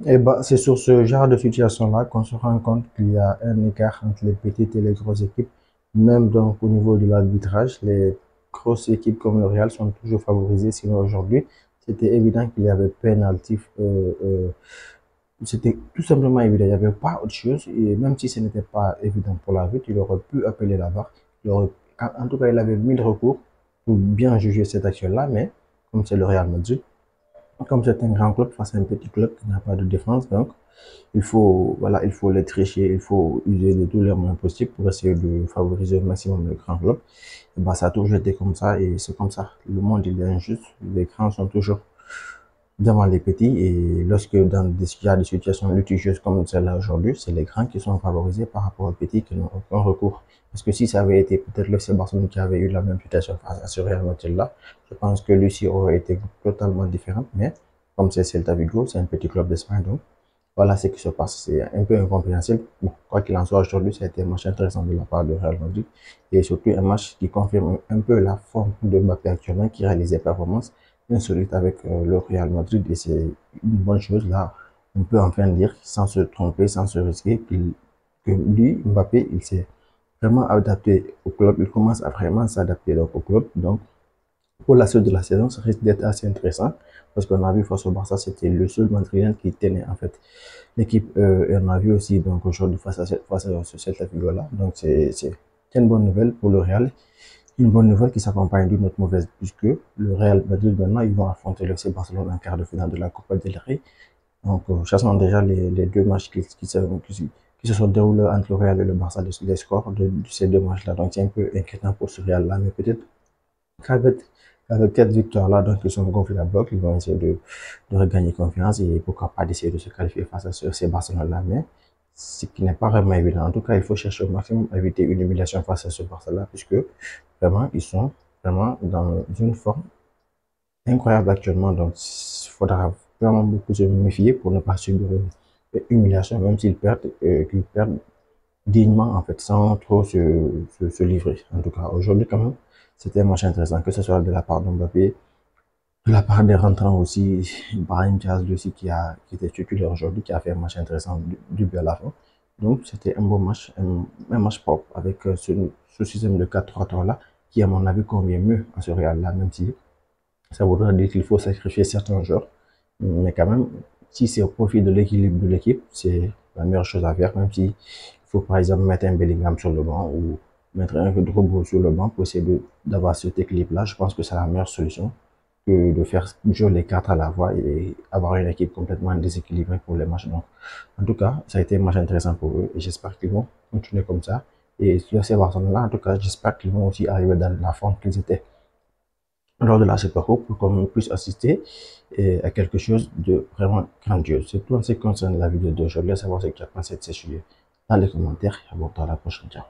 Et bah, c'est sur ce genre de situation-là qu'on se rend compte qu'il y a un écart entre les petites et les grosses équipes. Même donc au niveau de l'arbitrage, les grosses équipes comme le Real sont toujours favorisées. Sinon aujourd'hui, c'était évident qu'il y avait penalty. C'était tout simplement évident. Il n'y avait pas autre chose. Et même si ce n'était pas évident pour l'arbitre, il aurait pu appeler la VAR. En tout cas, il avait mis le recours pour bien juger cette action-là. Mais comme c'est le Real Madrid, comme c'est un grand club face à un petit club qui n'a pas de défense, donc voilà, il faut les tricher, il faut user de tous les moyens possibles pour essayer de favoriser au maximum le grand club. Et ben, ça a toujours été comme ça et c'est comme ça. Le monde, il est injuste. Les grands sont toujours devant les petits et lorsque il y a des situations litigieuses comme celle-là aujourd'hui, c'est les grands qui sont favorisés par rapport aux petits qui n'ont aucun recours. Parce que si ça avait été peut-être le FC Barcelone qui avait eu la même situation face à ce Real Madrid-là, je pense que Lucie aurait été totalement différente. Mais comme c'est Celta Vigo, c'est un petit club d'Espagne, donc voilà ce qui se passe. C'est un peu incompréhensible. Bon, quoi qu'il en soit, aujourd'hui, ça a été un match intéressant de la part de Real Madrid et surtout un match qui confirme un peu la forme de Mbappé actuellement qui réalise des performances insolites avec le Real Madrid et c'est une bonne chose là. On peut enfin dire sans se tromper, sans se risquer, que lui, Mbappé, il s'est vraiment adapté au club. Il commence à vraiment s'adapter au club. Donc, pour la suite de la saison, ça risque d'être assez intéressant parce qu'on a vu face au Barça, c'était le seul Madrilène qui tenait en fait l'équipe. Et on a vu aussi donc aujourd'hui face à cette figure-là. Donc c'est une bonne nouvelle pour le Real, une bonne nouvelle qui s'accompagne d'une autre mauvaise puisque le Real Madrid maintenant ils vont affronter le FC Barcelone en quart de finale de la Copa del Rey. Donc chassons déjà les deux matchs qui se sont déroulés entre le Real et le Barça, les scores de ces deux matchs-là. Donc c'est un peu inquiétant pour ce Real-là, mais peut-être qu'avec quatre victoires-là, donc ils sont gonflés à bloc, ils vont essayer de regagner confiance et pourquoi pas d'essayer de se qualifier face à ces Barcelone-là. Mais ce qui n'est pas vraiment évident. En tout cas, il faut chercher au maximum à éviter une humiliation face à ce Barça-là, puisque vraiment, ils sont vraiment dans une forme incroyable actuellement. Donc, il faudra vraiment beaucoup se méfier pour ne pas subir une humiliation, même qu'ils perdent dignement, en fait, sans trop se livrer. En tout cas, aujourd'hui, quand même, c'était un match intéressant, que ce soit de la part de Mbappé, de la part des rentrants aussi, Brahim Diaz aussi qui était titulaire aujourd'hui, qui a fait un match intéressant du début à la fin. Donc c'était un bon match, un match propre avec ce système de 4-3-3 là, qui à mon avis convient mieux à ce Real là, même si ça voudrait dire qu'il faut sacrifier certains joueurs. Mais quand même, si c'est au profit de l'équilibre de l'équipe, c'est la meilleure chose à faire, même si il faut par exemple mettre un Bellingham sur le banc ou mettre un Rodrigo sur le banc pour essayer d'avoir cet équilibre là. Je pense que c'est la meilleure solution que de faire jouer les quatre à la fois et avoir une équipe complètement déséquilibrée pour les matchs. Donc, en tout cas, ça a été un match intéressant pour eux et j'espère qu'ils vont continuer comme ça. Et sur ces Barcelone-là, en tout cas, j'espère qu'ils vont aussi arriver dans la forme qu'ils étaient lors de la Super Coupe pour qu'on puisse assister à quelque chose de vraiment grandiose. C'est tout en ce qui concerne la vidéo d'aujourd'hui. À savoir ce que tu as pensé de ces sujets dans les commentaires. Et à bientôt à la prochaine. Ciao.